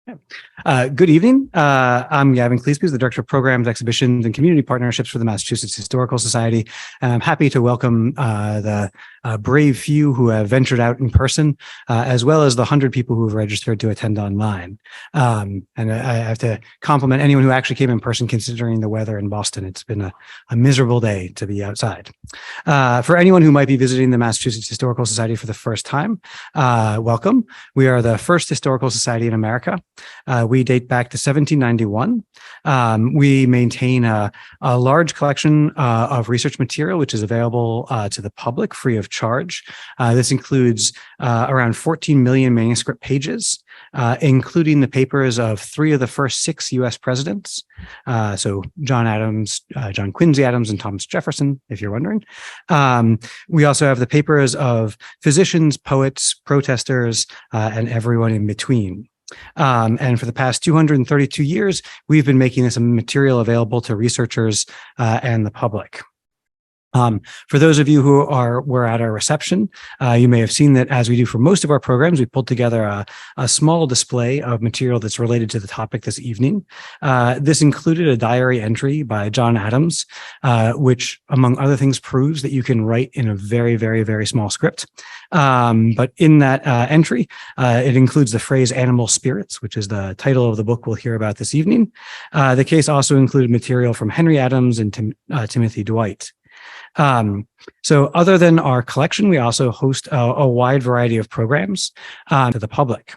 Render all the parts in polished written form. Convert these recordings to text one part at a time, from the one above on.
Good evening. I'm Gavin Cleesby, the Director of Programs, Exhibitions, and Community Partnerships for the Massachusetts Historical Society. And I'm happy to welcome the brave few who have ventured out in person, as well as the 100 people who have registered to attend online. And I have to compliment anyone who actually came in person, considering the weather in Boston. It's been a miserable day to be outside. For anyone who might be visiting the Massachusetts Historical Society for the first time, welcome. We are the first historical society in America. We date back to 1791. We maintain a large collection of research material, which is available to the public free of charge. This includes around 14 million manuscript pages, including the papers of 3 of the first 6 U.S. presidents. So John Adams, John Quincy Adams, and Thomas Jefferson, if you're wondering. We also have the papers of physicians, poets, protesters, and everyone in between. And for the past 232 years, we've been making this material available to researchers and the public. For those of you who were at our reception, you may have seen that, as we do for most of our programs, we pulled together a small display of material that's related to the topic this evening. This included a diary entry by John Adams, which, among other things, proves that you can write in a very, very, very small script. But in that entry, it includes the phrase animal spirits, which is the title of the book we'll hear about this evening. The case also included material from Henry Adams and Timothy Dwight. So other than our collection, we also host a wide variety of programs to the public.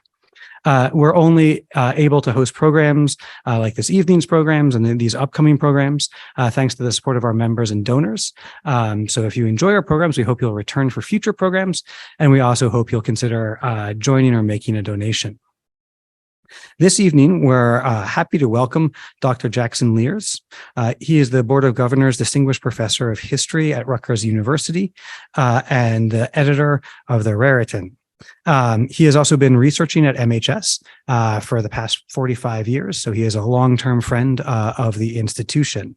We're only able to host programs like this evening's programs and then these upcoming programs, thanks to the support of our members and donors. So if you enjoy our programs, we hope you'll return for future programs, and we also hope you'll consider joining or making a donation. This evening, we're happy to welcome Dr. Jackson Lears. He is the Board of Governors Distinguished Professor of History at Rutgers University and the editor of the Raritan. He has also been researching at MHS for the past 45 years, so he is a long-term friend of the institution.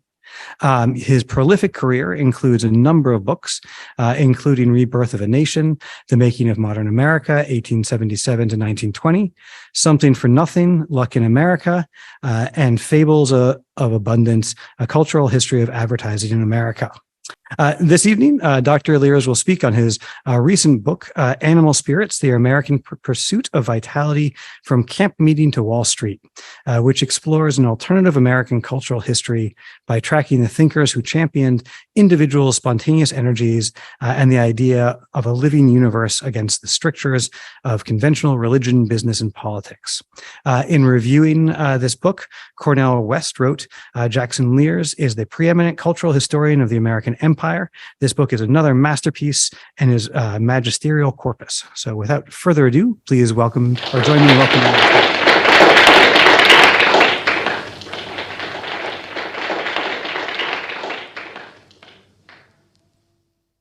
His prolific career includes a number of books, including Rebirth of a Nation, The Making of Modern America, 1877 to 1920, Something for Nothing, Luck in America, and Fables of Abundance, A Cultural History of Advertising in America. This evening, Dr. Lears will speak on his recent book, Animal Spirits, The American Pursuit of Vitality from Camp Meeting to Wall Street, which explores an alternative American cultural history by tracking the thinkers who championed individual spontaneous energies and the idea of a living universe against the strictures of conventional religion, business, and politics. In reviewing this book, Cornell West wrote, Jackson Lears is the preeminent cultural historian of the American Empire. This book is another masterpiece and is magisterial corpus. So without further ado, please welcome, or join me in welcoming.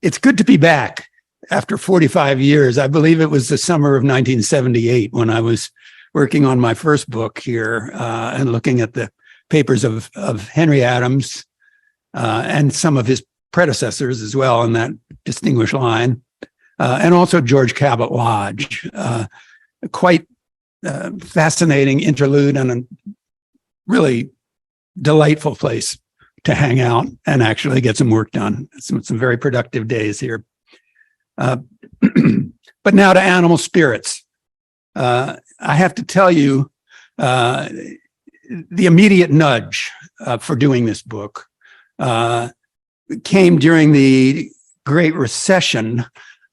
It's good to be back after 45 years. I believe it was the summer of 1978 when I was working on my first book here and looking at the papers of Henry Adams and some of his predecessors as well in that distinguished line, and also George Cabot Lodge. Quite fascinating interlude and a really delightful place to hang out and actually get some work done. Some very productive days here. But now to animal spirits. I have to tell you, the immediate nudge for doing this book came during the Great Recession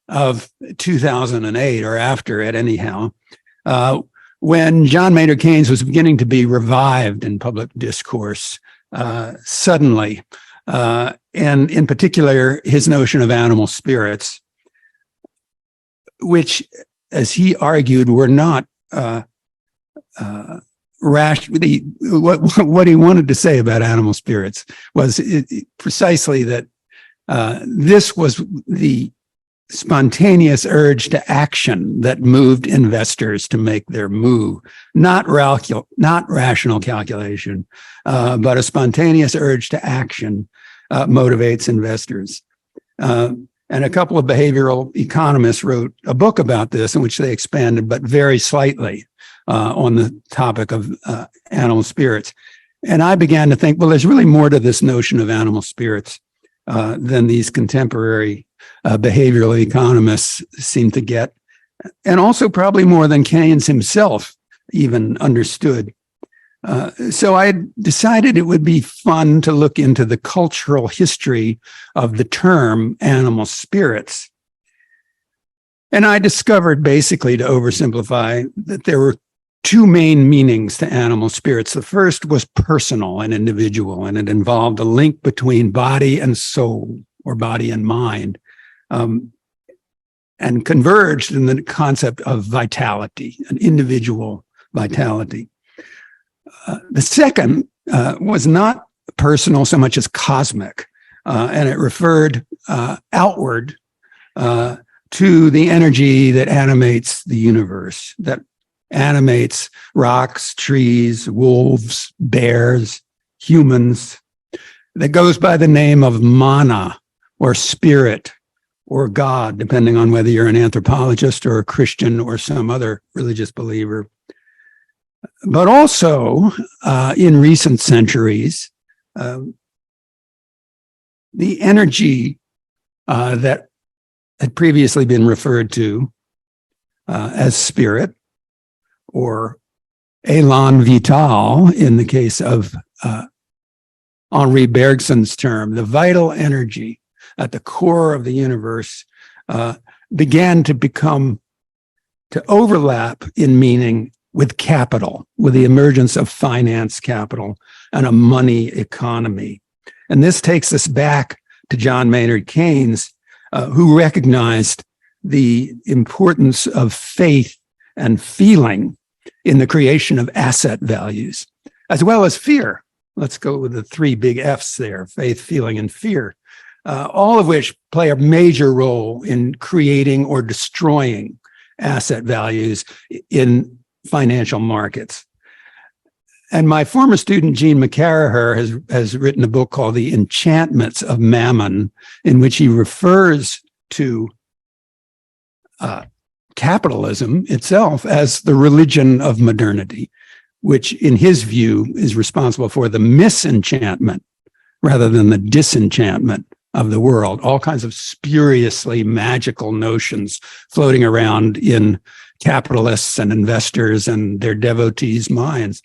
of 2008, or after it anyhow, when John Maynard Keynes was beginning to be revived in public discourse suddenly, and in particular, his notion of animal spirits, which, as he argued, were not rational. What he wanted to say about animal spirits was precisely that this was the spontaneous urge to action that moved investors to make their move, not rational calculation, but a spontaneous urge to action motivates investors. And a couple of behavioral economists wrote a book about this in which they expanded, but very slightly, on the topic of animal spirits. And I began to think, well, there's really more to this notion of animal spirits than these contemporary behavioral economists seem to get, and also probably more than Keynes himself even understood. So I decided it would be fun to look into the cultural history of the term animal spirits. And I discovered, basically, to oversimplify, that there were two main meanings to animal spirits. The first was personal and individual, and it involved a link between body and soul, or body and mind, and converged in the concept of vitality, an individual vitality. The second was not personal so much as cosmic, and it referred outward to the energy that animates the universe, that animates rocks, trees, wolves, bears, humans, that goes by the name of mana, or spirit, or God, depending on whether you're an anthropologist or a Christian or some other religious believer. But also, in recent centuries, the energy that had previously been referred to as spirit, or élan vital in the case of Henri Bergson's term, the vital energy at the core of the universe, began to overlap in meaning with capital, with the emergence of finance capital and a money economy. And this takes us back to John Maynard Keynes, who recognized the importance of faith and feeling in the creation of asset values, as well as fear. Let's go with the three big F's there: faith, feeling, and fear, all of which play a major role in creating or destroying asset values in financial markets. And my former student, Jean McCarraher, has written a book called The Enchantments of Mammon, in which he refers to capitalism itself as the religion of modernity, which in his view is responsible for the misenchantment rather than the disenchantment of the world. All kinds of spuriously magical notions floating around in capitalists and investors and their devotees' minds.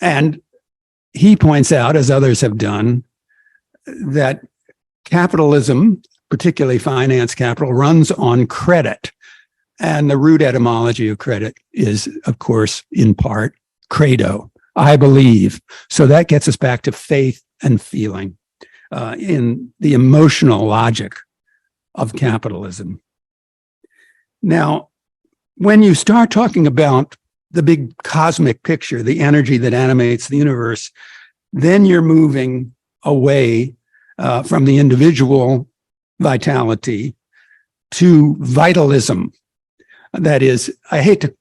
And he points out, as others have done, that capitalism, particularly finance capital, runs on credit. And the root etymology of credit is, of course, in part, credo, I believe. So that gets us back to faith and feeling in the emotional logic of capitalism. Now, when you start talking about the big cosmic picture, the energy that animates the universe, then you're moving away from the individual vitality to vitalism. That is, I hate to,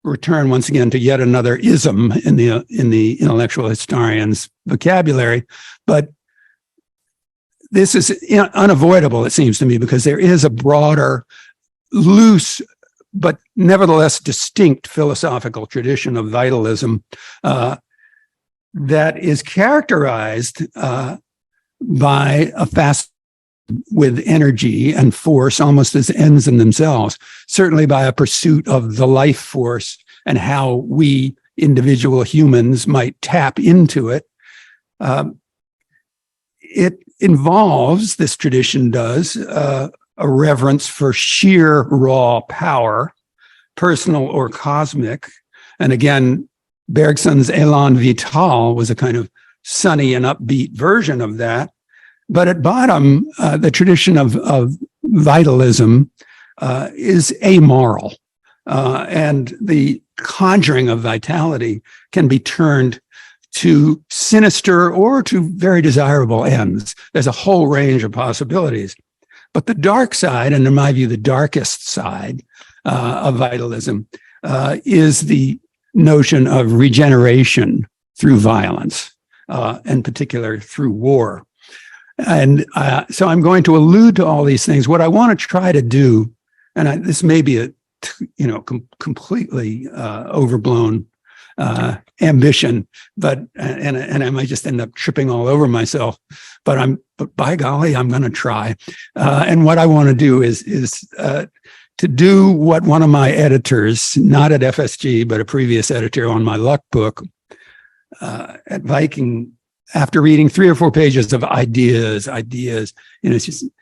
return once again to yet another ism in the intellectual historian's vocabulary, but this is unavoidable, it seems to me, because there is a broader, loose, but nevertheless distinct philosophical tradition of vitalism that is characterized by a fast with energy and force almost as ends in themselves, certainly by a pursuit of the life force and how we individual humans might tap into it. It involves, this tradition does, a reverence for sheer raw power, personal or cosmic. And again, Bergson's élan vital was a kind of sunny and upbeat version of that. But at bottom, the tradition of vitalism is amoral. And the conjuring of vitality can be turned to sinister or to very desirable ends. There's a whole range of possibilities. But the dark side, and in my view, the darkest side of vitalism, is the notion of regeneration through violence, in particular through war. And so I'm going to allude to all these things. What I want to try to do, and this may be a completely overblown ambition, but I might just end up tripping all over myself. But by golly, I'm going to try. And what I want to do is to do what one of my editors, not at FSG, but a previous editor on my luck book at Viking, after reading 3 or 4 pages of ideas,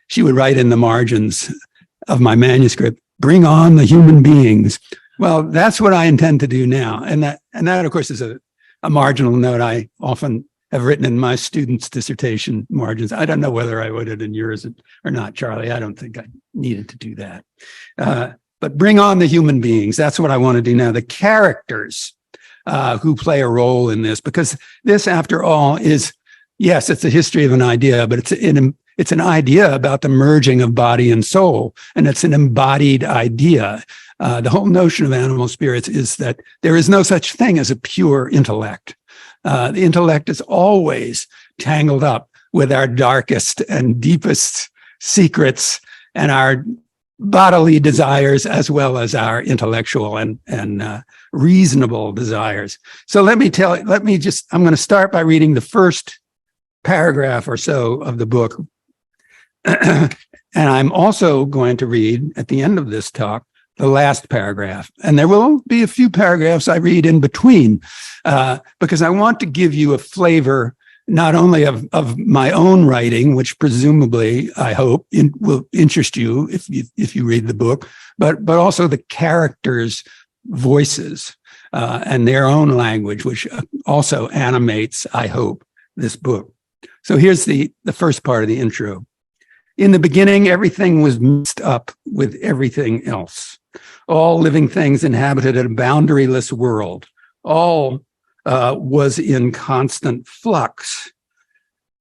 she would write in the margins of my manuscript, "Bring on the human beings." Well, that's what I intend to do now. And that of course, is a marginal note I often have written in my students' dissertation margins. I don't know whether I would it in yours or not, Charlie. I don't think I needed to do that. But bring on the human beings. That's what I want to do now. The characters who play a role in this, because this, after all, is, yes, it's a history of an idea, but it's an idea about the merging of body and soul, and it's an embodied idea. The whole notion of animal spirits is that there is no such thing as a pure intellect. The intellect is always tangled up with our darkest and deepest secrets and our bodily desires, as well as our intellectual and reasonable desires. So I'm going to start by reading the first paragraph or so of the book. And I'm also going to read at the end of this talk the last paragraph. And there will be a few paragraphs I read in between, because I want to give you a flavor not only of my own writing, which presumably, I hope, will interest you if you read the book, but also the characters' voices and their own language, which also animates, I hope, this book. So here's the first part of the intro. In the beginning, everything was mixed up with everything else. All living things inhabited a boundaryless world. All was in constant flux.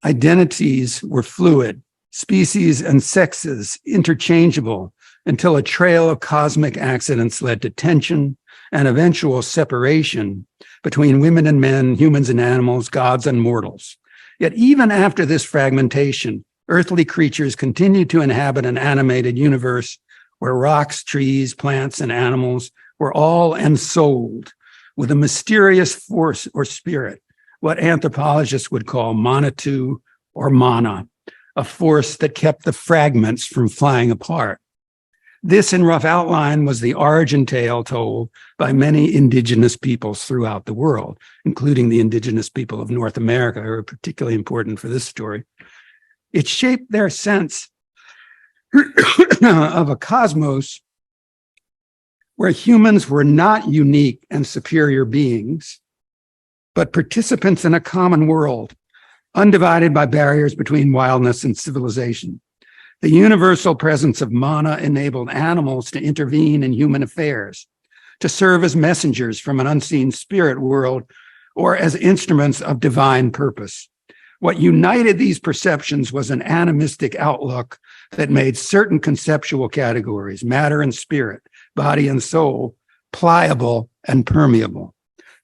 Identities were fluid, species and sexes interchangeable, until a trail of cosmic accidents led to tension and eventual separation between women and men, humans and animals, gods and mortals. Yet even after this fragmentation, earthly creatures continued to inhabit an animated universe where rocks, trees, plants, and animals were all ensouled with a mysterious force or spirit, what anthropologists would call manitou or mana, a force that kept the fragments from flying apart. This, in rough outline, was the origin tale told by many indigenous peoples throughout the world, including the indigenous people of North America, who are particularly important for this story. It shaped their sense of a cosmos where humans were not unique and superior beings, but participants in a common world, undivided by barriers between wildness and civilization. The universal presence of mana enabled animals to intervene in human affairs, to serve as messengers from an unseen spirit world, or as instruments of divine purpose. What united these perceptions was an animistic outlook that made certain conceptual categories, matter and spirit, body and soul, pliable and permeable.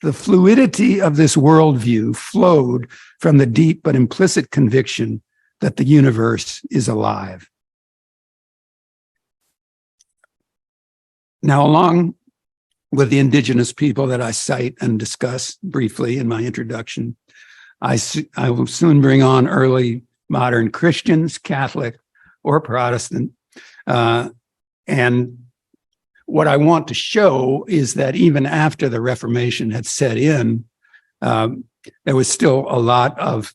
The fluidity of this worldview flowed from the deep but implicit conviction that the universe is alive. Now, along with the indigenous people that I cite and discuss briefly in my introduction, I will soon bring on early modern Christians, Catholic or Protestant. And what I want to show is that even after the Reformation had set in, there was still a lot of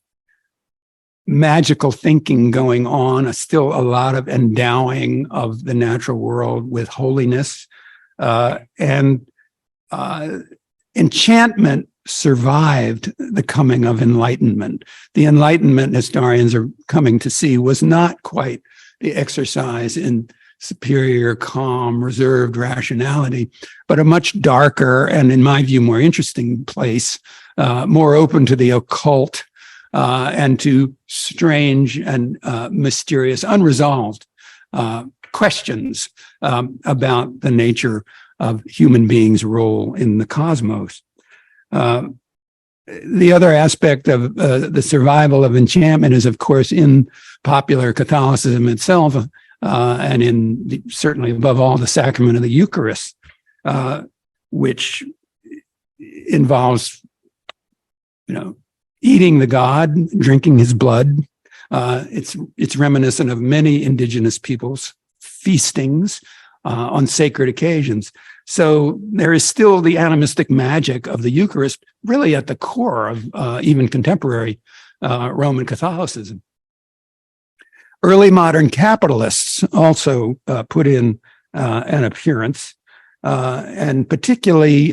magical thinking going on, still a lot of endowing of the natural world with holiness. And enchantment survived the coming of enlightenment. The Enlightenment, historians are coming to see, was not quite the exercise in superior, calm, reserved rationality, but a much darker and, in my view, more interesting place, more open to the occult and to strange and mysterious, unresolved questions about the nature of human beings' role in the cosmos. The other aspect of the survival of enchantment is, of course, in popular Catholicism itself, and certainly above all, the sacrament of the Eucharist, which involves, eating the God, drinking his blood. It's reminiscent of many indigenous peoples' feastings on sacred occasions. So there is still the animistic magic of the Eucharist really at the core of even contemporary Roman Catholicism. Early modern capitalists also put in an appearance, and particularly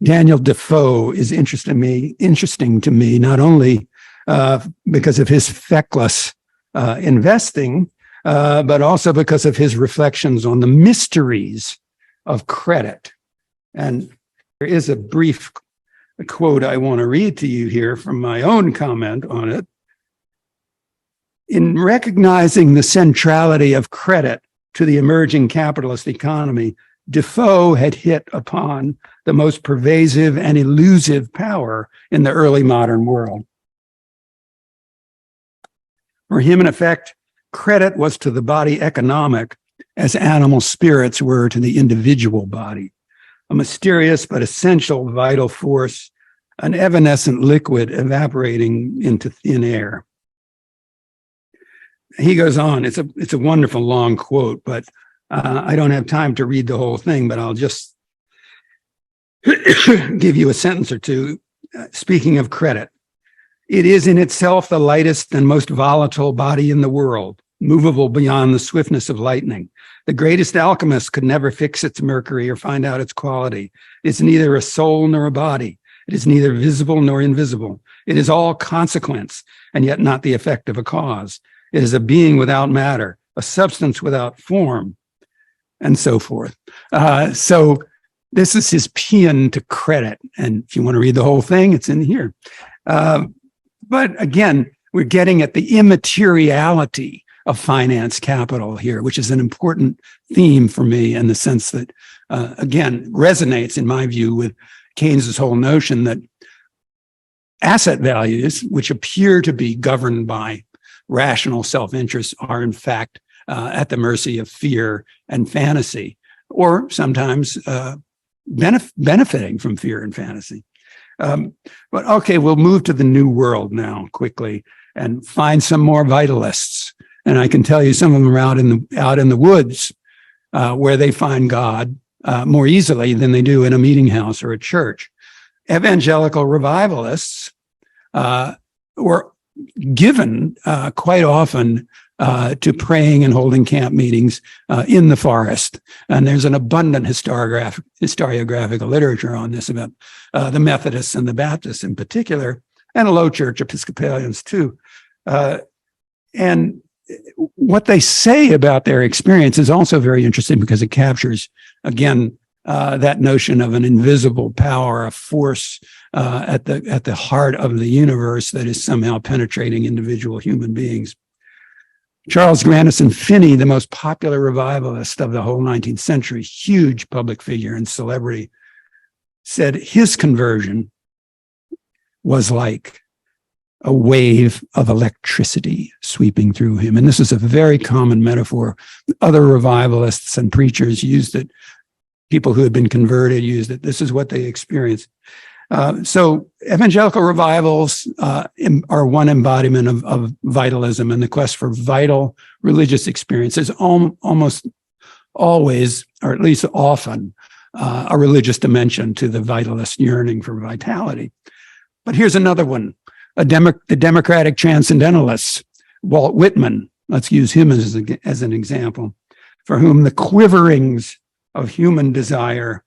Daniel Defoe is interesting to me, not only because of his feckless investing, but also because of his reflections on the mysteries of credit. And there is a brief quote I want to read to you here from my own comment on it. In recognizing the centrality of credit to the emerging capitalist economy, Defoe had hit upon the most pervasive and elusive power in the early modern world. For him, in effect, credit was to the body economic as animal spirits were to the individual body, a mysterious but essential vital force, an evanescent liquid evaporating into thin air. He goes on, it's a wonderful long quote, but I don't have time to read the whole thing, but I'll just give you a sentence or two. Speaking of credit, it is in itself the lightest and most volatile body in the world, movable beyond the swiftness of lightning. The greatest alchemist could never fix its mercury or find out its quality. It's neither a soul nor a body. It is neither visible nor invisible. It is all consequence, and yet not the effect of a cause. It is a being without matter, a substance without form, and so forth. So this is his paean to credit. And if you want to read the whole thing, it's in here. But again, we're getting at the immateriality of finance capital here, which is an important theme for me in the sense that, again, resonates, in my view, with Keynes's whole notion that asset values, which appear to be governed by rational self-interest, are in fact at the mercy of fear and fantasy, or sometimes benefiting from fear and fantasy. But okay, we'll move to the New World now quickly and find some more vitalists. And I can tell you some of them are out in the woods where they find God more easily than they do in a meeting house or a church. Evangelical revivalists were given quite often to praying and holding camp meetings in the forest. And there's an abundant historiographical literature on this about the Methodists and the Baptists in particular, and low church Episcopalians too. And what they say about their experience is also very interesting because it captures, again, that notion of an invisible power, a force at the heart of the universe that is somehow penetrating individual human beings. Charles Grandison Finney, the most popular revivalist of the whole 19th century, huge public figure and celebrity, said his conversion was like a wave of electricity sweeping through him. And this is a very common metaphor. Other revivalists and preachers used it. People who had been converted used it. This is what they experienced. So evangelical revivals are one embodiment of vitalism, and the quest for vital religious experiences almost always, or at least often, a religious dimension to the vitalist yearning for vitality. But here's another one, the democratic transcendentalists, Walt Whitman, let's use him as an example, for whom the quiverings of human desire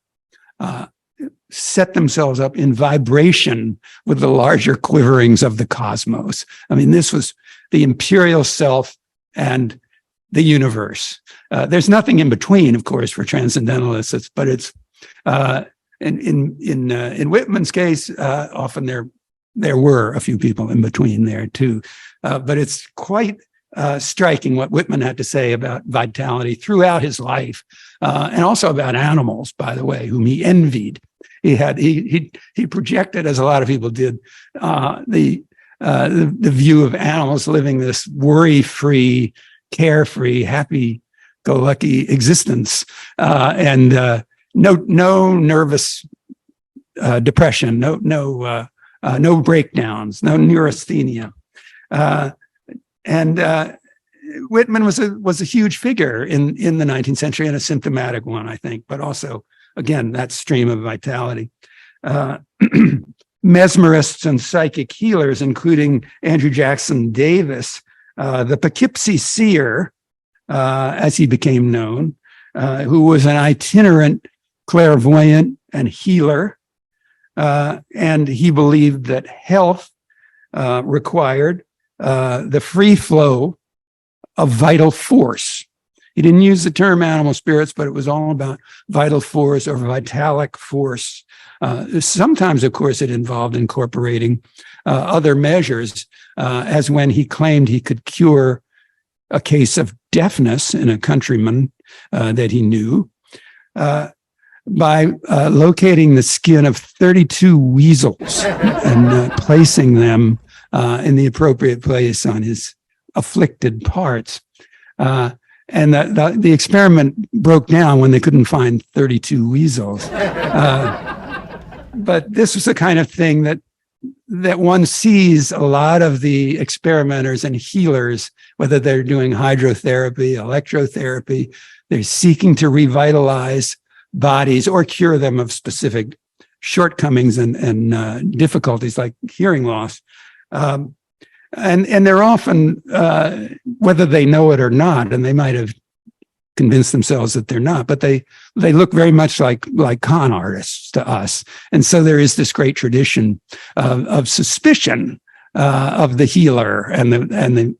set themselves up in vibration with the larger quiverings of the cosmos. I mean, this was the imperial self and the universe. There's nothing in between, of course, for transcendentalists, but it's in Whitman's case, often there were a few people in between there too. But it's quite striking what Whitman had to say about vitality throughout his life, and also about animals, by the way, whom he envied. He projected, as a lot of people did, the view of animals living this worry-free, carefree, happy-go-lucky existence, and no nervous depression, no breakdowns, no neurasthenia, and Whitman was a huge figure in the 19th century, and a symptomatic one, I think, but also, again, that stream of vitality. Mesmerists and psychic healers, including Andrew Jackson Davis, the Poughkeepsie seer, as he became known, who was an itinerant clairvoyant and healer, and he believed that health required the free flow of vital force. He didn't use the term animal spirits, but it was all about vital force or vitalic force. Sometimes, of course, it involved incorporating other measures, as when he claimed he could cure a case of deafness in a countryman that he knew by locating the skin of 32 weasels and placing them in the appropriate place on his afflicted parts. And the experiment broke down when they couldn't find 32 weasels. But this was the kind of thing that one sees a lot of the experimenters and healers, whether they're doing hydrotherapy, electrotherapy, they're seeking to revitalize bodies or cure them of specific shortcomings and difficulties like hearing loss. And they're often, whether they know it or not, and they might have convinced themselves that they're not, but they look very much like con artists to us. And so there is this great tradition of suspicion of the healer and the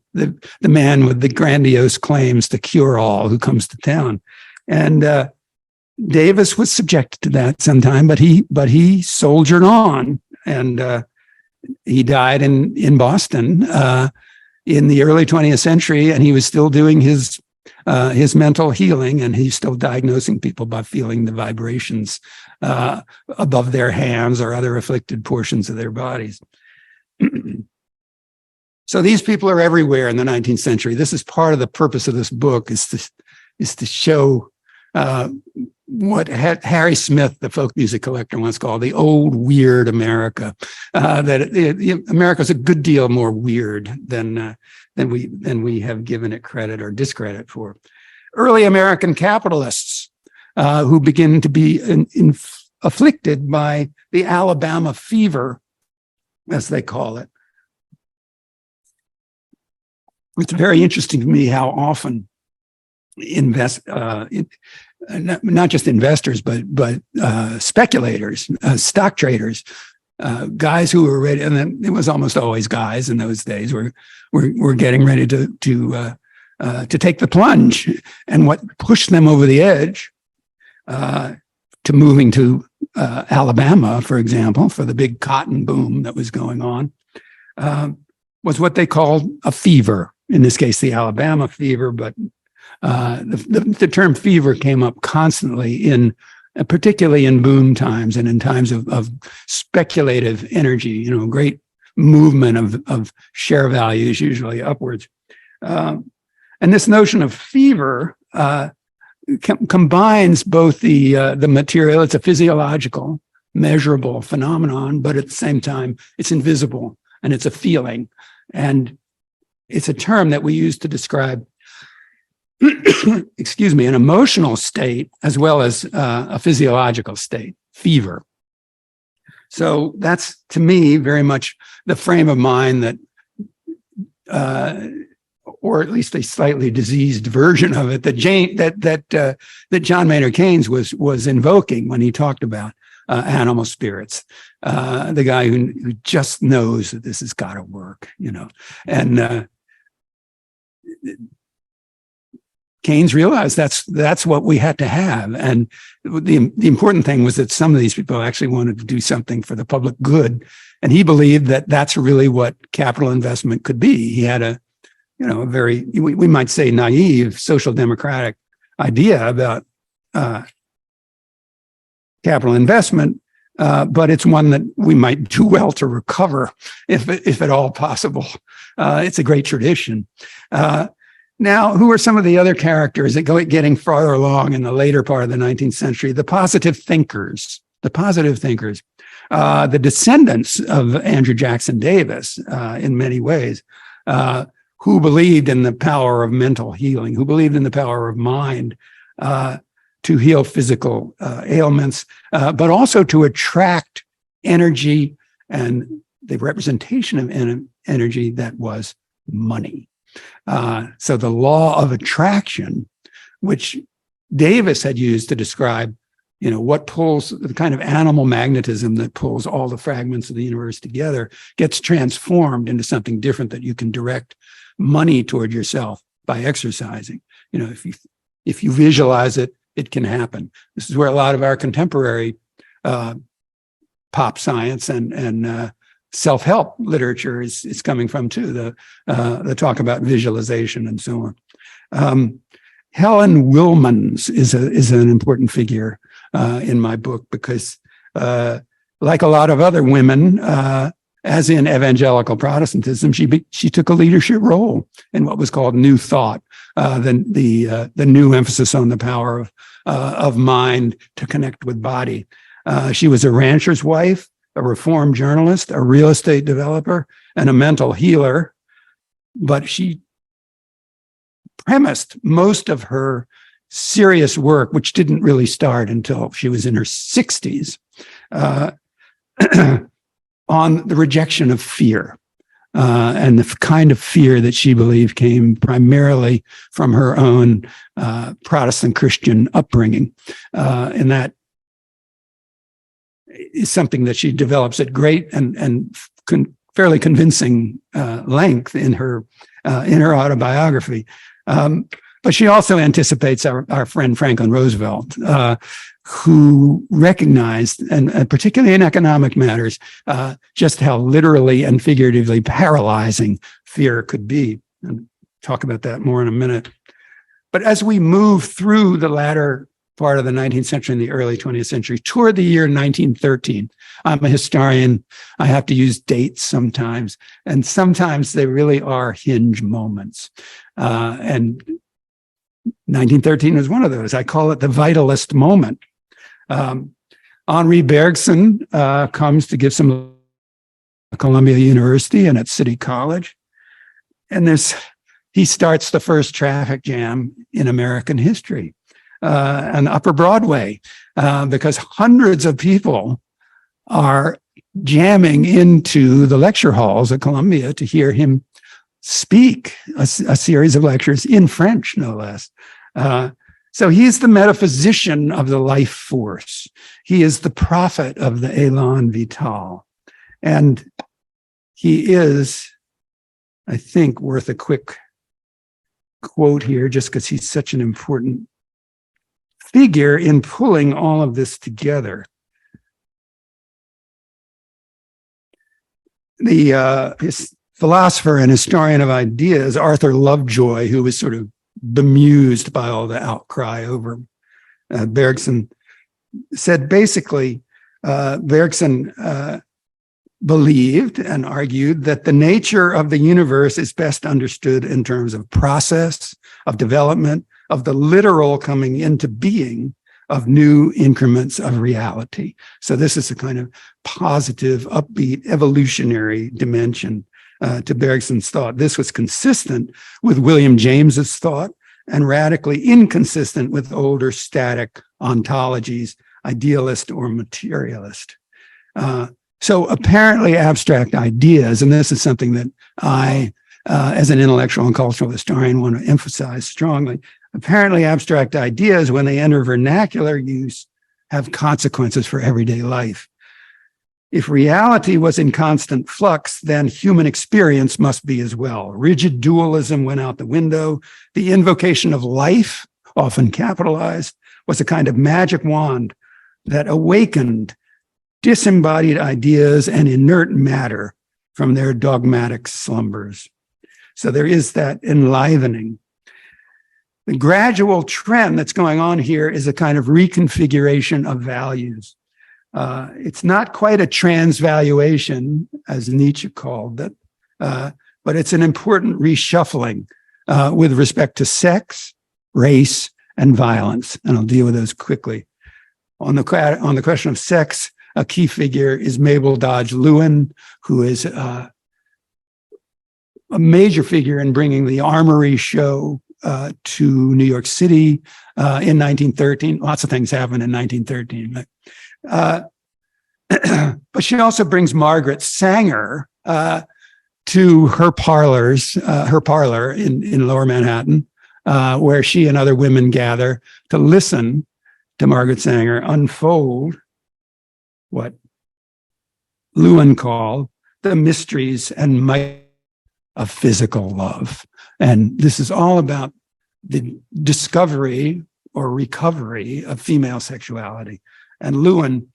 man with the grandiose claims to cure all who comes to town. And Davis was subjected to that sometime, but he soldiered on, and he died in Boston in the early 20th century, and he was still doing his mental healing, and he's still diagnosing people by feeling the vibrations above their hands or other afflicted portions of their bodies. So these people are everywhere in the 19th century. This is part of the purpose of this book, is to show what Harry Smith, the folk music collector, once called the old weird America. That America's a good deal more weird than we have given it credit or discredit for. Early American capitalists who begin to be afflicted by the Alabama fever, as they call it. It's very interesting to me how often not just investors, but speculators, stock traders, guys who were ready, and then it was almost always guys in those days, were getting ready to take the plunge. And what pushed them over the edge to moving to Alabama, for example, for the big cotton boom that was going on, was what they called a fever. In this case, the Alabama fever, but the term fever came up constantly particularly in boom times and in times of speculative energy, great movement of share values, usually upwards. And this notion of fever combines both the material, it's a physiological, measurable phenomenon, but at the same time, it's invisible and it's a feeling. And it's a term that we use to describe excuse me, an emotional state as well as a physiological state, fever. So that's, to me, very much the frame of mind that, or at least a slightly diseased version of it, that John Maynard Keynes was invoking when he talked about animal spirits. The guy who just knows that this has got to work, and Keynes realized that's what we had to have. And the important thing was that some of these people actually wanted to do something for the public good. And he believed that that's really what capital investment could be. He had a very, we might say, naive social democratic idea about capital investment, but it's one that we might do well to recover if at all possible. It's a great tradition. Now, who are some of the other characters that go getting farther along in the later part of the 19th century? The positive thinkers, the descendants of Andrew Jackson Davis, in many ways, who believed in the power of mental healing, who believed in the power of mind to heal physical ailments, but also to attract energy and the representation of energy that was money. So the law of attraction, which Davis had used to describe, what pulls the kind of animal magnetism that pulls all the fragments of the universe together, gets transformed into something different that you can direct money toward yourself by exercising. If you visualize it, it can happen. This is where a lot of our contemporary pop science and self-help literature is coming from too. The talk about visualization and so on. Helen Wilmans is an important figure in my book because, like a lot of other women, as in evangelical Protestantism, she took a leadership role in what was called New Thought, the new emphasis on the power of mind to connect with body. She was a rancher's wife, a reformed journalist, a real estate developer, and a mental healer. But she premised most of her serious work, which didn't really start until she was in her 60s, on the rejection of fear. And the kind of fear that she believed came primarily from her own Protestant Christian upbringing. And that is something that she develops at great and fairly convincing length in her autobiography. But she also anticipates our friend Franklin Roosevelt, who recognized, and particularly in economic matters, just how literally and figuratively paralyzing fear could be. And talk about that more in a minute. But as we move through the latter part of the 19th century and the early 20th century, toward the year 1913, I'm a historian. I have to use dates sometimes, and sometimes they really are hinge moments. And 1913 was one of those. I call it the vitalist moment. Henri Bergson comes to give some at Columbia University and at City College. And he starts the first traffic jam in American history on Upper Broadway, because hundreds of people are jamming into the lecture halls at Columbia to hear him speak a series of lectures in French, no less. So he's the metaphysician of the life force. He is the prophet of the élan vital. And he is, I think, worth a quick quote here, just because he's such an important figure in pulling all of this together. His philosopher and historian of ideas, Arthur Lovejoy, who was sort of bemused by all the outcry over Bergson, said basically Bergson believed and argued that the nature of the universe is best understood in terms of process, of development, of the literal coming into being of new increments of reality. So this is a kind of positive, upbeat, evolutionary dimension to Bergson's thought. This was consistent with William James's thought and radically inconsistent with older static ontologies, idealist or materialist. So apparently abstract ideas, and this is something that I, as an intellectual and cultural historian, want to emphasize strongly. Apparently abstract ideas, when they enter vernacular use, have consequences for everyday life. If reality was in constant flux, then human experience must be as well. Rigid dualism went out the window. The invocation of life, often capitalized, was a kind of magic wand that awakened disembodied ideas and inert matter from their dogmatic slumbers. So there is that enlivening. The gradual trend that's going on here is a kind of reconfiguration of values. It's not quite a transvaluation, as Nietzsche called it, but it's an important reshuffling with respect to sex, race, and violence. And I'll deal with those quickly. On the question of sex, a key figure is Mabel Dodge Lewin, who is a major figure in bringing the Armory show to New York City in 1913. Lots of things happened in 1913. But she also brings Margaret Sanger to her parlor in Lower Manhattan, where she and other women gather to listen to Margaret Sanger unfold what Lewin called the mysteries and might of physical love. And this is all about the discovery or recovery of female sexuality. And Lewin,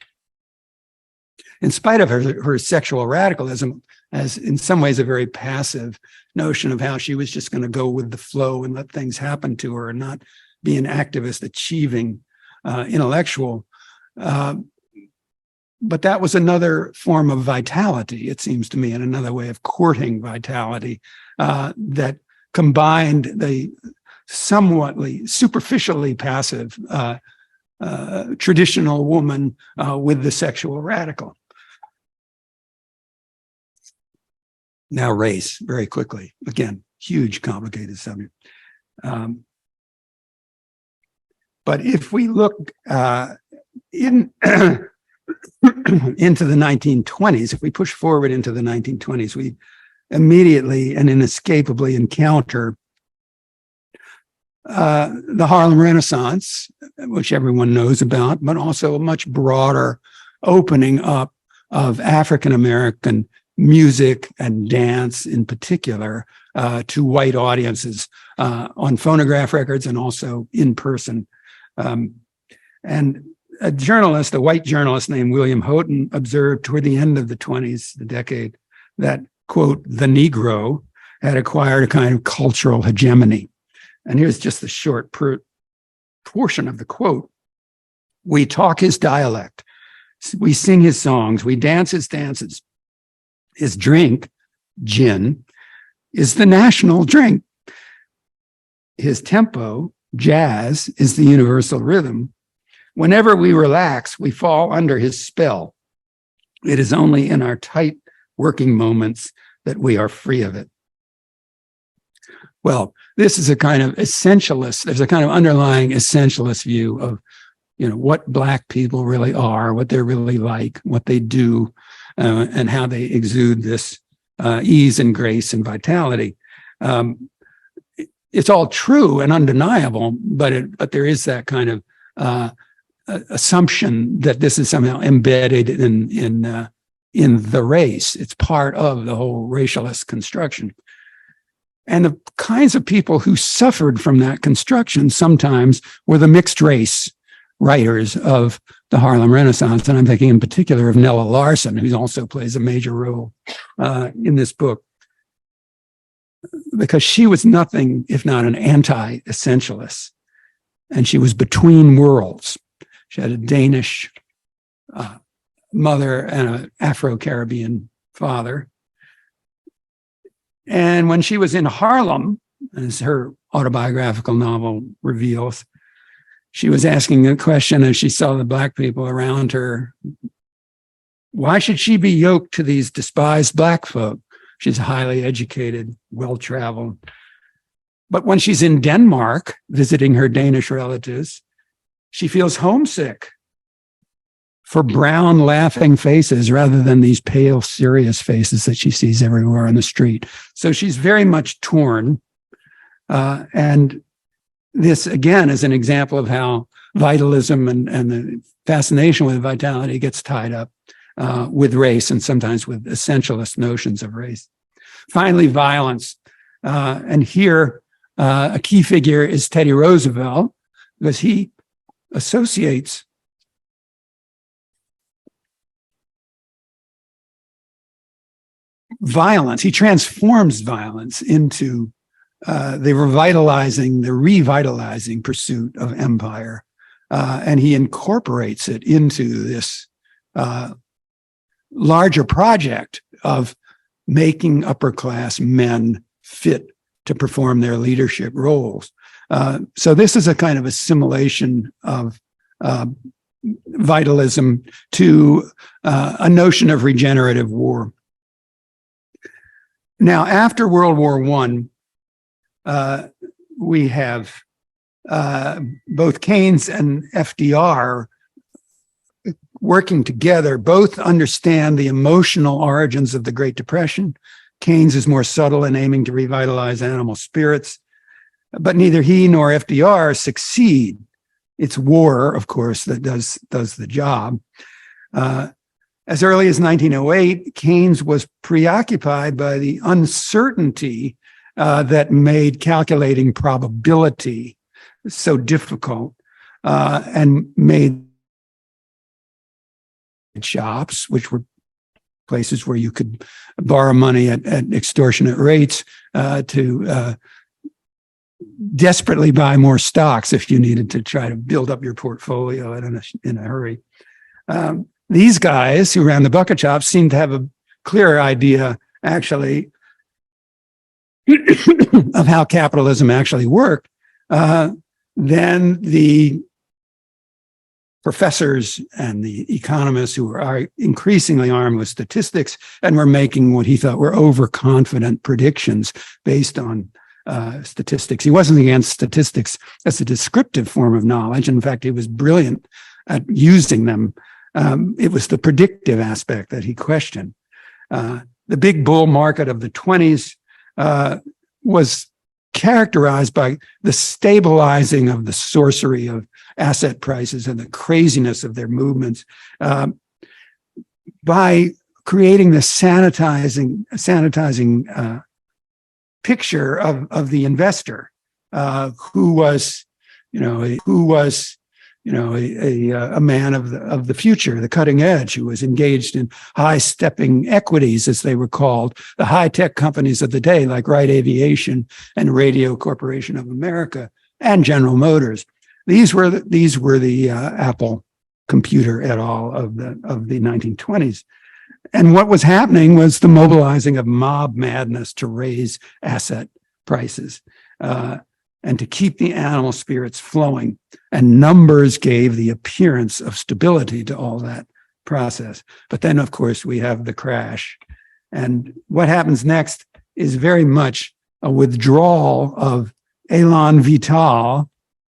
in spite of her sexual radicalism, has in some ways a very passive notion of how she was just going to go with the flow and let things happen to her and not be an activist achieving intellectual. But that was another form of vitality, it seems to me, and another way of courting vitality that combined the somewhat superficially passive traditional woman with the sexual radical. Now race, very quickly. Again, huge, complicated subject. But if we look into the 1920s, if we push forward into the 1920s, we immediately and inescapably encounter the Harlem Renaissance, which everyone knows about, but also a much broader opening up of African-American music and dance in particular to white audiences on phonograph records and also in person. And a white journalist named William Houghton observed toward the end of the 20s, the decade, that, quote, the Negro had acquired a kind of cultural hegemony. And here's just the short portion of the quote. We talk his dialect. We sing his songs. We dance his dances. His drink, gin, is the national drink. His tempo, jazz, is the universal rhythm. Whenever we relax, we fall under his spell. It is only in our tight working moments that we are free of it. Well, this is a kind of essentialist. There's a kind of underlying essentialist view of, what Black people really are, what they're really like, what they do, and how they exude this ease and grace and vitality. It's all true and undeniable, but there is that kind of assumption that this is somehow embedded in the race. It's part of the whole racialist construction. And the kinds of people who suffered from that construction sometimes were the mixed race writers of the Harlem Renaissance. And I'm thinking in particular of Nella Larson, who also plays a major role in this book, because she was nothing if not an anti-essentialist. And she was between worlds. She had a Danish mother and an Afro-Caribbean father. And when she was in Harlem, as her autobiographical novel reveals, she was asking the question as she saw the Black people around her, why should she be yoked to these despised Black folk? She's highly educated, well-traveled. But when she's in Denmark visiting her Danish relatives, she feels homesick for brown, laughing faces rather than these pale, serious faces that she sees everywhere on the street. So she's very much torn. And this, again, is an example of how vitalism and the fascination with vitality gets tied up with race and sometimes with essentialist notions of race. Finally, violence. And here, a key figure is Teddy Roosevelt, because he associates violence. He transforms violence into the revitalizing pursuit of empire. And he incorporates it into this larger project of making upper class men fit to perform their leadership roles. So this is a kind of assimilation of vitalism to a notion of regenerative war. Now, after World War I, we have both Keynes and FDR working together. Both understand the emotional origins of the Great Depression. Keynes is more subtle in aiming to revitalize animal spirits, but neither he nor FDR succeed. It's war, of course, that does the job. As early as 1908, Keynes was preoccupied by the uncertainty that made calculating probability so difficult, and made shops, which were places where you could borrow money at extortionate rates, to desperately buy more stocks if you needed to try to build up your portfolio in a hurry. These guys who ran the bucket shops seemed to have a clearer idea, actually, of how capitalism actually worked than the professors and the economists who were increasingly armed with statistics and were making what he thought were overconfident predictions based on statistics. He wasn't against statistics as a descriptive form of knowledge. In fact, he was brilliant at using them. It was the predictive aspect that he questioned. The big bull market of the 20s was characterized by the stabilizing of the sorcery of asset prices and the craziness of their movements, by creating the sanitizing picture of the investor, who was a man of the future, the cutting edge, who was engaged in high-stepping equities, as they were called, the high-tech companies of the day, like Wright Aviation and Radio Corporation of America and General Motors. These were the Apple computer et al. of the 1920s. And what was happening was the mobilizing of mob madness to raise asset prices, and to keep the animal spirits flowing. And numbers gave the appearance of stability to all that process. But then, of course, we have the crash. And what happens next is very much a withdrawal of élan vital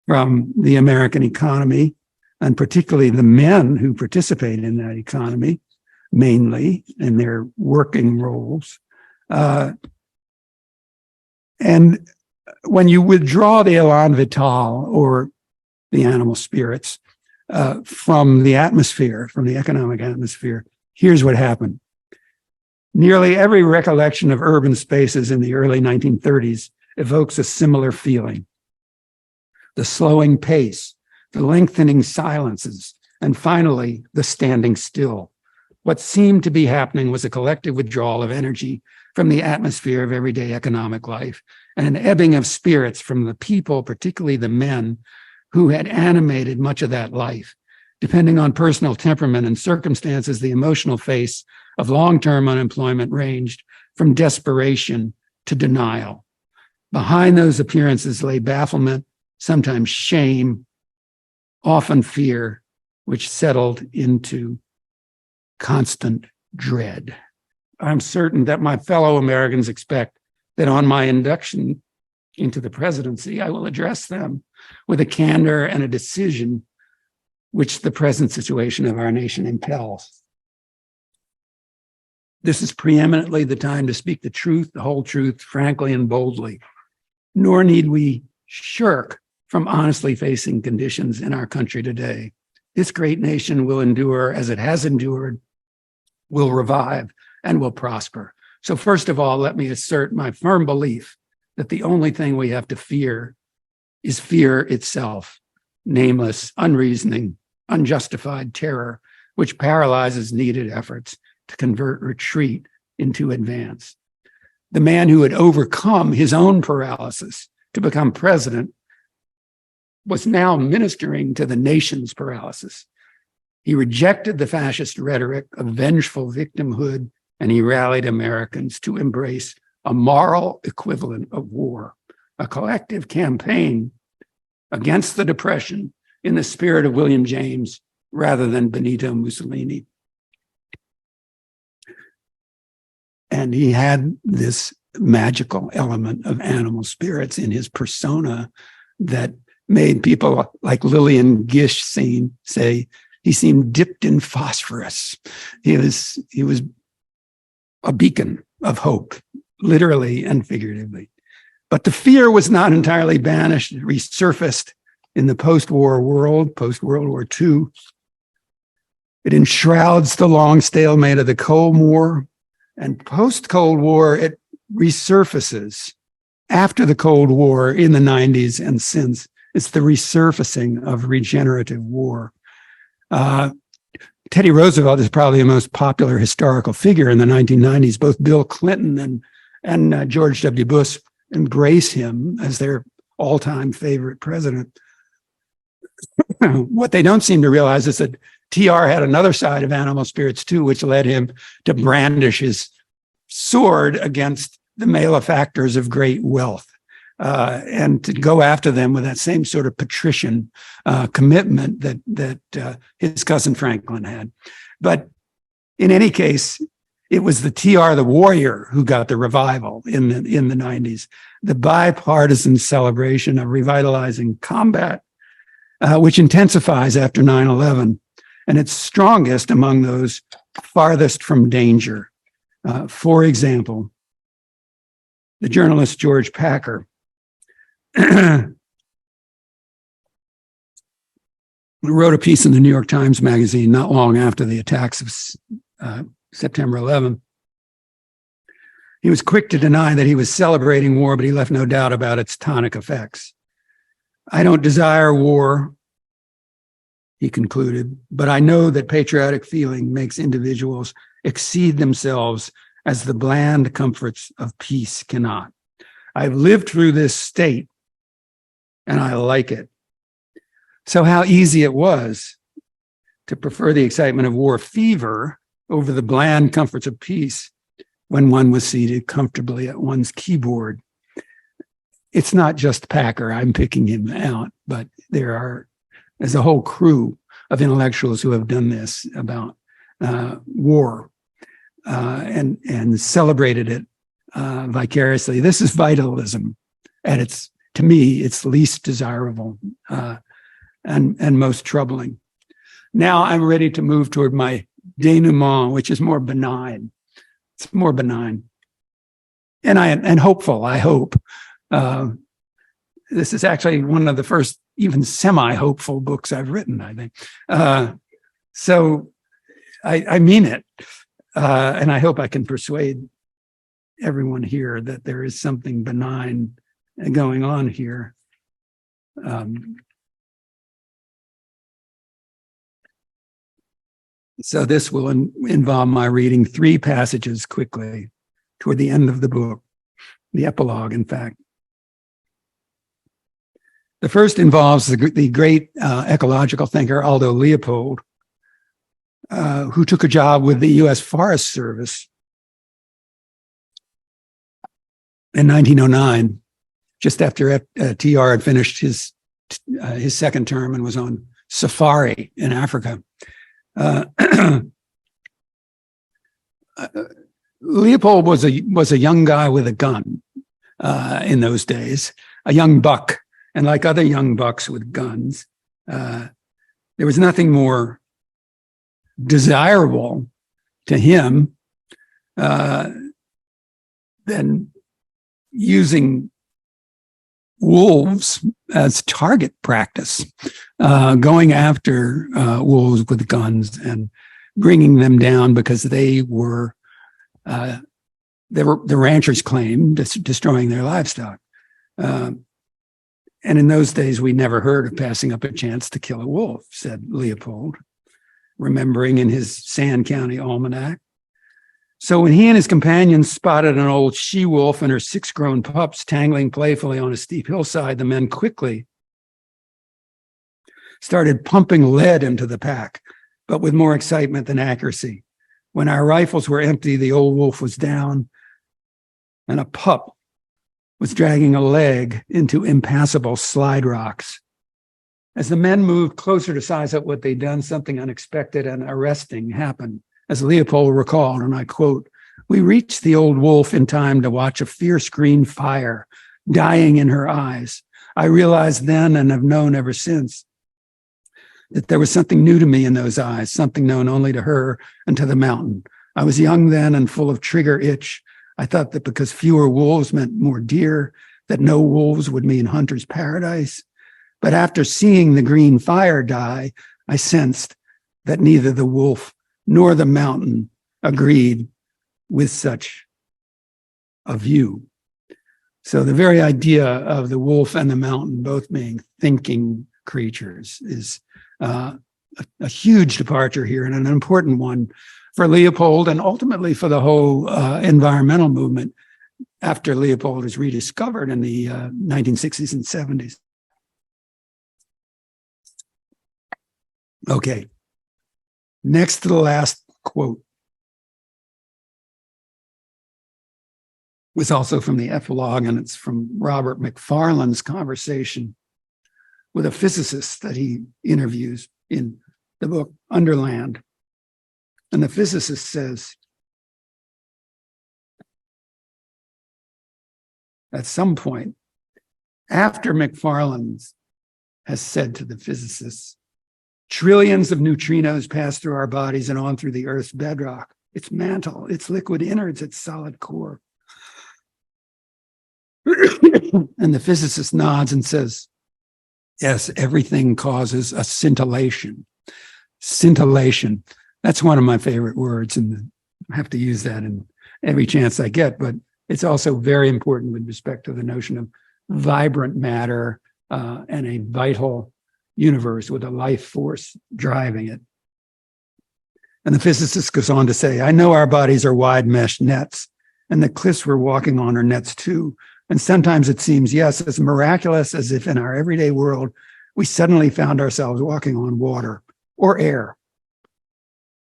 from the American economy, and particularly the men who participate in that economy, mainly in their working roles. And when you withdraw the élan vital, or the animal spirits, from the atmosphere, from the economic atmosphere, here's what happened. Nearly every recollection of urban spaces in the early 1930s evokes a similar feeling. The slowing pace, the lengthening silences, and finally, the standing still. What seemed to be happening was a collective withdrawal of energy from the atmosphere of everyday economic life, and an ebbing of spirits from the people, particularly the men, who had animated much of that life. Depending on personal temperament and circumstances, the emotional face of long-term unemployment ranged from desperation to denial. Behind those appearances lay bafflement, sometimes shame, often fear, which settled into constant dread. I'm certain that my fellow Americans expect that on my induction into the presidency, I will address them with a candor and a decision which the present situation of our nation impels. This is preeminently the time to speak the truth, the whole truth, frankly and boldly. Nor need we shirk from honestly facing conditions in our country today. This great nation will endure as it has endured, will revive, and will prosper. So first of all, let me assert my firm belief that the only thing we have to fear is fear itself, nameless, unreasoning, unjustified terror, which paralyzes needed efforts to convert retreat into advance. The man who had overcome his own paralysis to become president was now ministering to the nation's paralysis. He rejected the fascist rhetoric of vengeful victimhood, and he rallied Americans to embrace a moral equivalent of war, a collective campaign against the Depression in the spirit of William James rather than Benito Mussolini. And he had this magical element of animal spirits in his persona that made people like Lillian Gish say he seemed dipped in phosphorus. He was a beacon of hope, literally and figuratively. But the fear was not entirely banished. It resurfaced in the post-war world, post-World War II. It enshrouds the long stalemate of the Cold War. And post-Cold War, it resurfaces after the Cold War in the 90s and since. It's the resurfacing of regenerative war. Teddy Roosevelt is probably the most popular historical figure in the 1990s. Both Bill Clinton and George W. Bush embrace him as their all-time favorite president. What they don't seem to realize is that TR had another side of animal spirits too, which led him to brandish his sword against the malefactors of great wealth, and to go after them with that same sort of patrician commitment that his cousin Franklin had. But in any case, it was the TR, the warrior, who got the revival in the 90s, the bipartisan celebration of revitalizing combat, which intensifies after 9/11, and it's strongest among those farthest from danger. For example, the journalist George Packer wrote a piece in the New York Times Magazine not long after the attacks of September 11. He was quick to deny that he was celebrating war, but he left no doubt about its tonic effects. I don't desire war, he concluded, but I know that patriotic feeling makes individuals exceed themselves as the bland comforts of peace cannot. I've lived through this state and I like it. So how easy it was to prefer the excitement of war fever over the bland comforts of peace when one was seated comfortably at one's keyboard. It's not just Packer, I'm picking him out, but there's a whole crew of intellectuals who have done this about war and celebrated it vicariously. This is vitalism at to me, it's least desirable and most troubling. Now I'm ready to move toward my denouement, which is more benign. It's more benign and hopeful, I hope. This is actually one of the first even semi-hopeful books I've written, I think. So I mean it. And I hope I can persuade everyone here that there is something benign going on here. So this will involve my reading 3 passages quickly toward the end of the book, the epilogue, in fact. The first involves the great ecological thinker Aldo Leopold, who took a job with the U.S. Forest Service in 1909, just after TR had finished his second term and was on safari in Africa. Leopold was a young guy with a gun in those days, a young buck. And like other young bucks with guns, there was nothing more desirable to him than using wolves as target practice, going after wolves with guns and bringing them down because they were the ranchers claimed destroying their livestock. And in those days, we never heard of passing up a chance to kill a wolf, said Leopold, remembering in his Sand County Almanac. So when he and his companions spotted an old she-wolf and her 6 grown pups tangling playfully on a steep hillside, the men quickly started pumping lead into the pack, but with more excitement than accuracy. When our rifles were empty, the old wolf was down. and a pup was dragging a leg into impassable slide rocks. As the men moved closer to size up what they'd done, something unexpected and arresting happened. As Leopold recalled, and I quote, "We reached the old wolf in time to watch a fierce green fire dying in her eyes. I realized then and have known ever since that there was something new to me in those eyes, something known only to her and to the mountain. I was young then and full of trigger itch. I thought that because fewer wolves meant more deer, that no wolves would mean hunter's paradise. But after seeing the green fire die, I sensed that neither the wolf nor the mountain agreed with such a view." So the very idea of the wolf and the mountain both being thinking creatures is a huge departure here, and an important one for Leopold and ultimately for the whole environmental movement after Leopold is rediscovered in the 1960s and 70s. Okay, next to the last quote was also from the Epilogue, and it's from Robert McFarlane's conversation with a physicist that he interviews in the book Underland. And the physicist says, at some point, after McFarlane has said to the physicists, trillions of neutrinos pass through our bodies and on through the Earth's bedrock, its mantle, its liquid innards, its solid core. And the physicist nods and says, yes, everything causes a scintillation. Scintillation. That's one of my favorite words, and I have to use that in every chance I get, but it's also very important with respect to the notion of vibrant matter and a vital universe with a life force driving it. And the physicist goes on to say, I know our bodies are wide mesh nets, and the cliffs we're walking on are nets too. And sometimes it seems, yes, as miraculous as if in our everyday world, we suddenly found ourselves walking on water or air.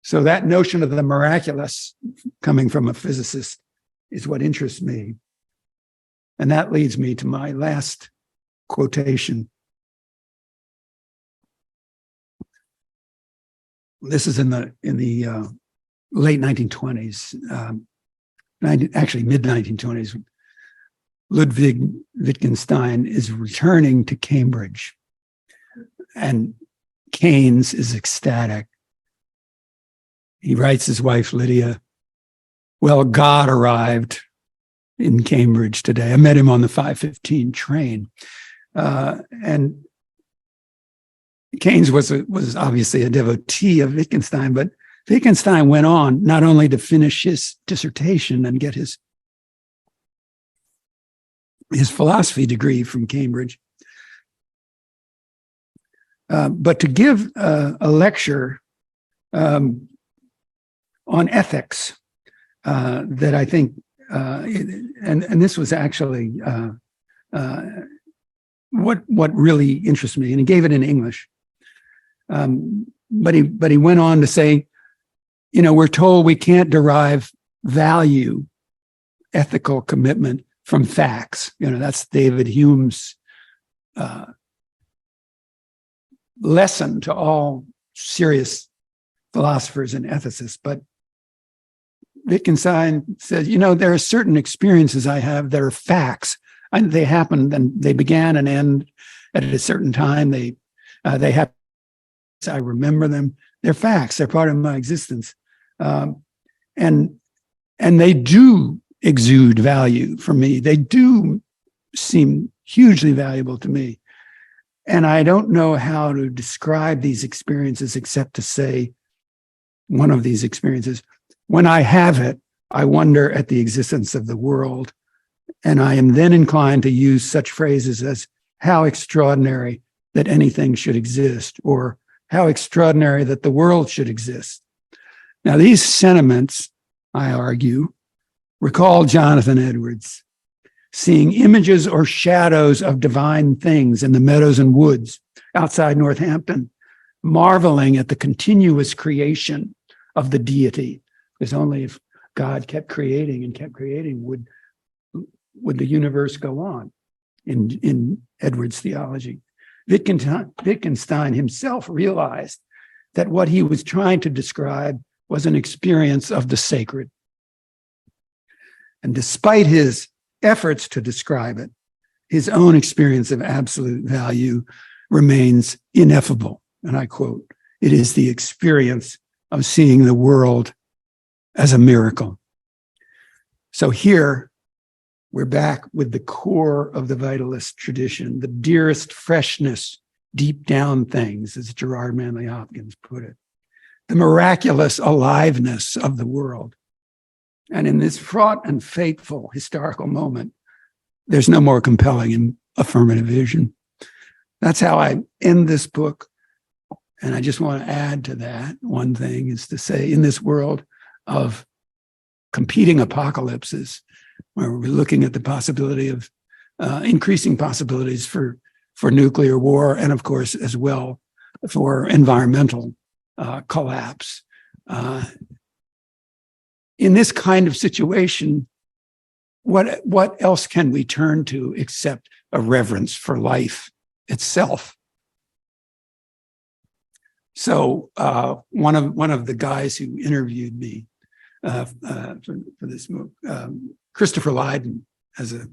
So that notion of the miraculous coming from a physicist is what interests me. And that leads me to my last quotation. This is in the late 1920s, actually mid-1920s. Ludwig Wittgenstein is returning to Cambridge, and Keynes is ecstatic. He writes his wife, Lydia, well, God arrived in Cambridge today. I met him on the 5:15 train. And Keynes was obviously a devotee of Wittgenstein, but Wittgenstein went on not only to finish his dissertation and get his philosophy degree from Cambridge, but to give a lecture on ethics that I think, and this was actually what really interests me, and he gave it in English. But he went on to say, you know, we're told we can't derive value, ethical commitment from facts. You know, that's David Hume's lesson to all serious philosophers and ethicists. But Wittgenstein says, you know, there are certain experiences I have that are facts. And they happened and they began and end at a certain time. They happen. I remember them. They're facts. They're part of my existence. And they do exude value for me. They do seem hugely valuable to me. And I don't know how to describe these experiences except to say one of these experiences. When I have it, I wonder at the existence of the world. And I am then inclined to use such phrases as how extraordinary that anything should exist, or how extraordinary that the world should exist. Now, these sentiments, I argue, recall Jonathan Edwards seeing images or shadows of divine things in the meadows and woods outside Northampton, marveling at the continuous creation of the deity. Because only if God kept creating would would the universe go on in Edwards' theology? Wittgenstein himself realized that what he was trying to describe was an experience of the sacred. And despite his efforts to describe it, his own experience of absolute value remains ineffable. And I quote, "It is the experience of seeing the world as a miracle." So here, we're back with the core of the vitalist tradition, the dearest freshness, deep down things, as Gerard Manley Hopkins put it, the miraculous aliveness of the world. And in this fraught and fateful historical moment, there's no more compelling and affirmative vision. That's how I end this book. And I just want to add to that one thing, is to say, in this world of competing apocalypses, where we're looking at the possibility of increasing possibilities for nuclear war, and of course, as well, for environmental collapse. In this kind of situation, what else can we turn to except a reverence for life itself? So one of the guys who interviewed me for this book, Christopher Lydon, has a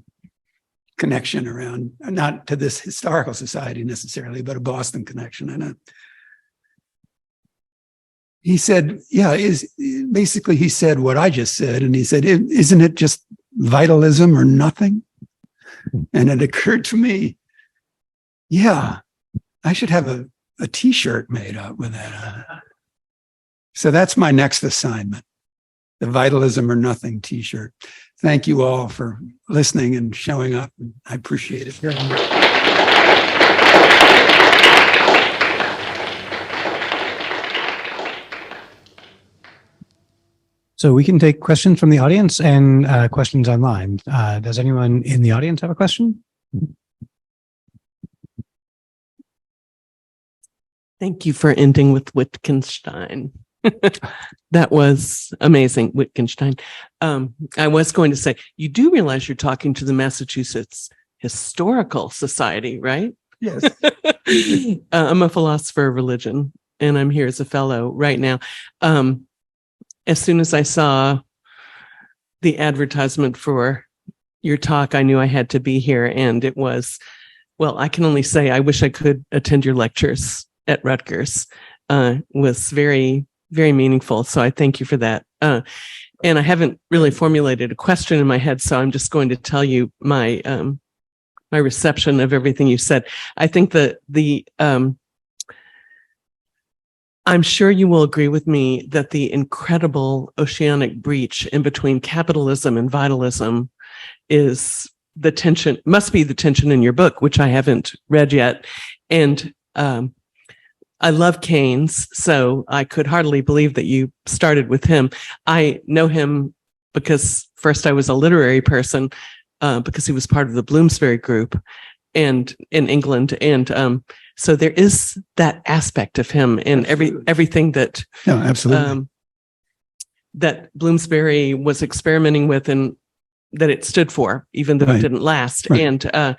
connection around, not to this historical society necessarily, but a Boston connection. And he said, basically he said what I just said. And he said, isn't it just vitalism or nothing? And it occurred to me, I should have a t-shirt made up with that. So that's my next assignment, the vitalism or nothing t-shirt. Thank you all for listening and showing up. I appreciate it very much. So we can take questions from the audience and questions online. Does anyone in the audience have a question? Thank you for ending with Wittgenstein. That was amazing, Wittgenstein. I was going to say, you do realize you're talking to the Massachusetts Historical Society, right? Yes. I'm a philosopher of religion, and I'm here as a fellow right now. As soon as I saw the advertisement for your talk, I knew I had to be here, and it was, well, I can only say I wish I could attend your lectures at Rutgers. Was very, very meaningful. So I thank you for that. And I haven't really formulated a question in my head, so I'm just going to tell you my my reception of everything you said. I think that I'm sure you will agree with me that the incredible oceanic breach in between capitalism and vitalism is the tension, must be the tension in your book, which I haven't read yet. And I love Keynes, so I could hardly believe that you started with him. I know him because first I was a literary person, because he was part of the Bloomsbury group and in England. And so there is that aspect of him in everything that absolutely. That Bloomsbury was experimenting with and that it stood for, even though it didn't last. Right. And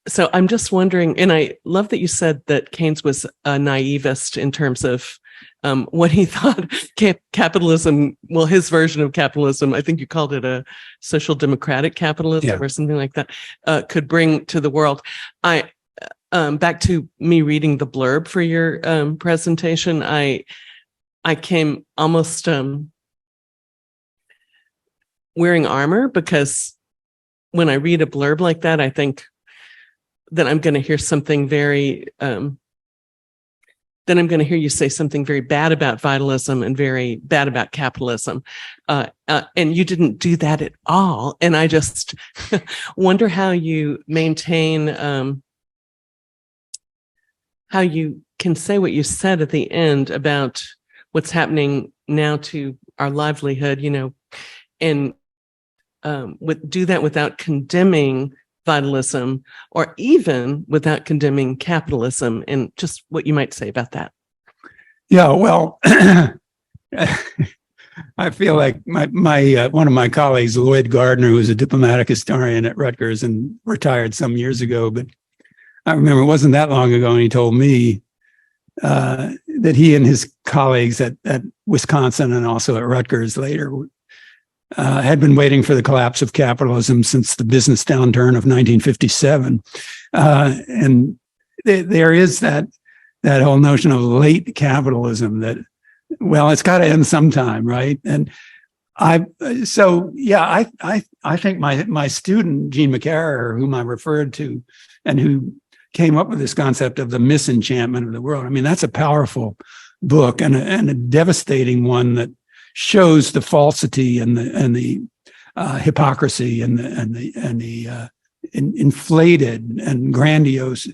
so I'm just wondering, and I love that you said that Keynes was a naivist in terms of what he thought capitalism, well, his version of capitalism, I think you called it a social democratic capitalism or something like that, could bring to the world. Back to me reading the blurb for your presentation, I came almost wearing armor, because when I read a blurb like that, I think that I'm going to hear something very, then I'm going to hear you say something very bad about vitalism and very bad about capitalism. And you didn't do that at all. And I just wonder how you maintain, how you can say what you said at the end about what's happening now to our livelihood, and do that without condemning vitalism, or even without condemning capitalism, and just what you might say about that. Yeah, well, I feel like my one of my colleagues, Lloyd Gardner, who was a diplomatic historian at Rutgers and retired some years ago, but I remember it wasn't that long ago, and he told me that he and his colleagues at Wisconsin and also at Rutgers later had been waiting for the collapse of capitalism since the business downturn of 1957. And there is that whole notion of late capitalism that, well, it's got to end sometime, right? And I think my student, Jean McCarrer, whom I referred to, and who came up with this concept of the misenchantment of the world. I mean, that's a powerful book and a devastating one that shows the falsity and the hypocrisy and the inflated and grandiose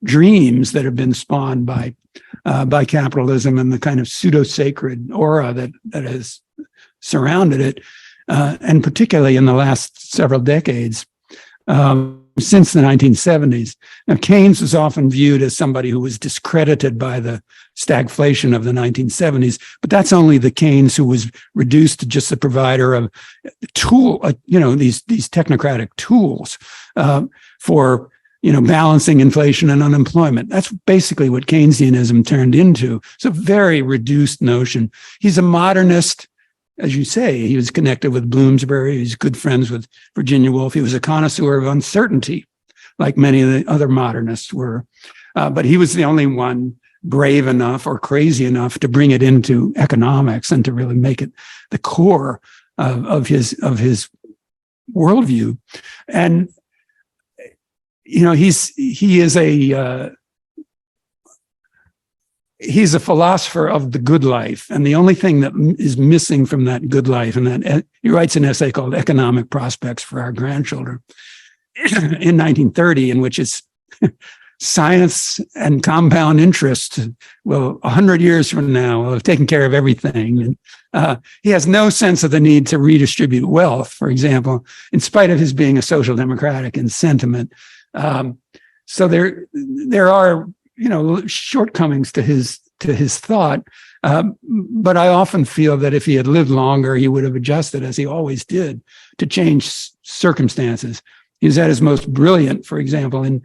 dreams that have been spawned by capitalism and the kind of pseudo-sacred aura that has surrounded it, and particularly in the last several decades. Since the 1970s. Now, Keynes was often viewed as somebody who was discredited by the stagflation of the 1970s, but that's only the Keynes who was reduced to just the provider of these technocratic tools for, balancing inflation and unemployment. That's basically what Keynesianism turned into. It's a very reduced notion. He's a modernist. As you say, he was connected with Bloomsbury. He's good friends with Virginia Woolf. He was a connoisseur of uncertainty, like many of the other modernists were. But he was the only one brave enough or crazy enough to bring it into economics and to really make it the core of his worldview. And he's a philosopher of the good life. And the only thing that is missing from that good life, and that he writes an essay called Economic Prospects for Our Grandchildren in 1930, in which it's science and compound interest. Well, 100 years from now, will have taken care of everything. And he has no sense of the need to redistribute wealth, for example, in spite of his being a social democratic in sentiment. So there are shortcomings to his thought. But I often feel that if he had lived longer, he would have adjusted, as he always did, to change circumstances. He was at his most brilliant, for example, in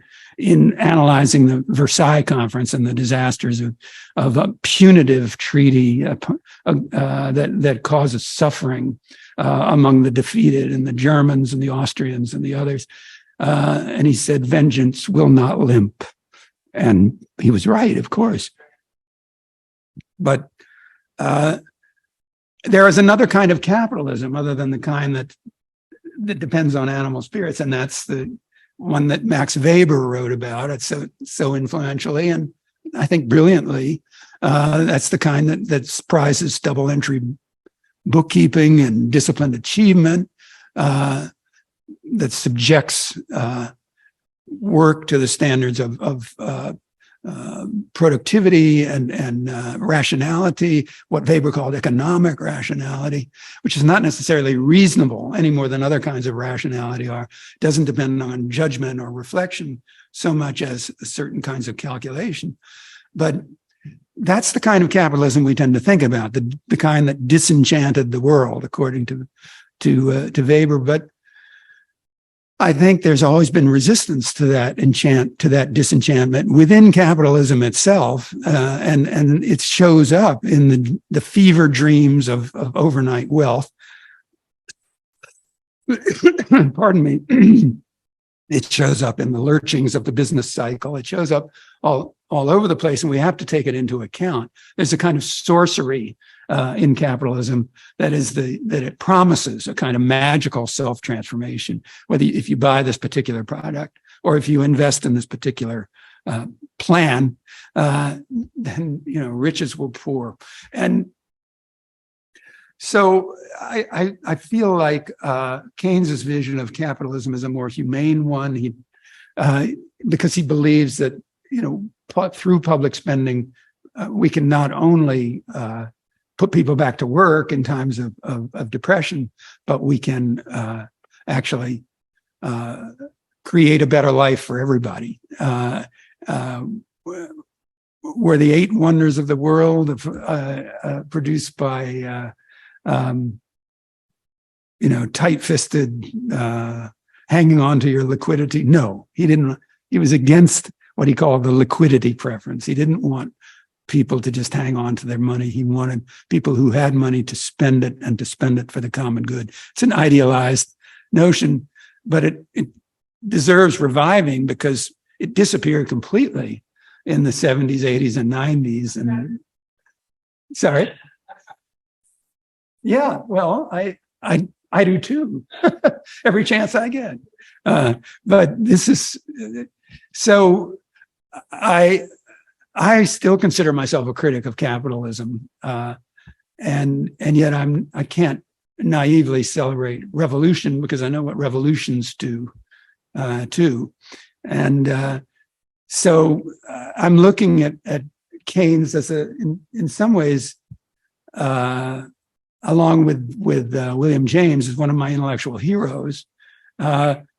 analyzing the Versailles Conference and the disasters of a punitive treaty that causes suffering among the defeated and the Germans and the Austrians and the others. And he said, vengeance will not limp. And he was right, of course. But there is another kind of capitalism other than the kind that depends on animal spirits, and that's the one that Max Weber wrote about. It's so influentially and I think brilliantly. That's the kind that prizes double entry bookkeeping and disciplined achievement, that subjects work to the standards of productivity and rationality, what Weber called economic rationality, which is not necessarily reasonable any more than other kinds of rationality are. It doesn't depend on judgment or reflection so much as certain kinds of calculation. But that's the kind of capitalism we tend to think about, the kind that disenchanted the world, according to Weber. But I think there's always been resistance to that disenchantment within capitalism itself, and it shows up in the fever dreams of overnight wealth. Pardon me. It shows up in the lurchings of the business cycle. It shows up all over the place, and we have to take it into account. There's a kind of sorcery in capitalism that it promises a kind of magical self-transformation, whether if you buy this particular product or if you invest in this particular plan, then riches will pour. And so I feel like Keynes's vision of capitalism is a more humane one. Because he believes that through public spending we can not only put people back to work in times of depression, but we can actually create a better life for everybody. Were the 8 wonders of the world produced by tight-fisted, hanging on to your liquidity. No, he didn't. He was against what he called the liquidity preference. He didn't want people to just hang on to their money. He wanted people who had money to spend it and to spend it for the common good. It's an idealized notion, but it deserves reviving because it disappeared completely in the 70s, 80s, and 90s. And sorry. Yeah, well, I do too. Every chance I get. But this is so I still consider myself a critic of capitalism, and yet I can't naively celebrate revolution because I know what revolutions do too, and so I'm looking at Keynes as in some ways, along with William James, as one of my intellectual heroes,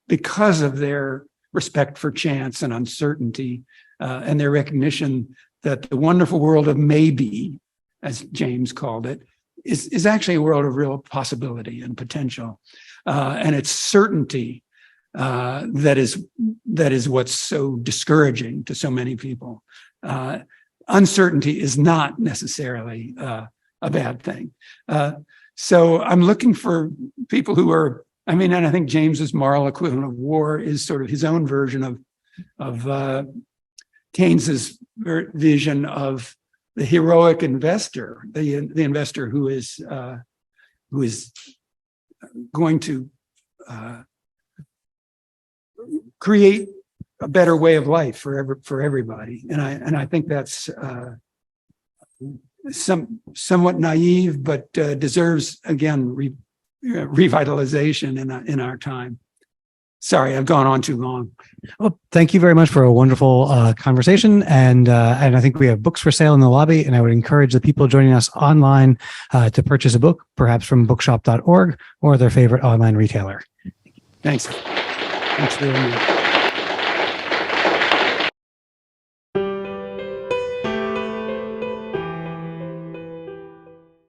because of their respect for chance and uncertainty. And their recognition that the wonderful world of maybe, as James called it, is actually a world of real possibility and potential. And it's certainty that is what's so discouraging to so many people. Uncertainty is not necessarily a bad thing. So I'm looking for people who are, and I think James's moral equivalent of war is sort of his own version of Keynes's vision of the heroic investor, the investor who is going to create a better way of life for everybody, and I think that's somewhat naive, but deserves again revitalization in our time. Sorry, I've gone on too long. Well, thank you very much for a wonderful conversation. And I think we have books for sale in the lobby. And I would encourage the people joining us online to purchase a book, perhaps from bookshop.org or their favorite online retailer. Thanks. Thanks for having me.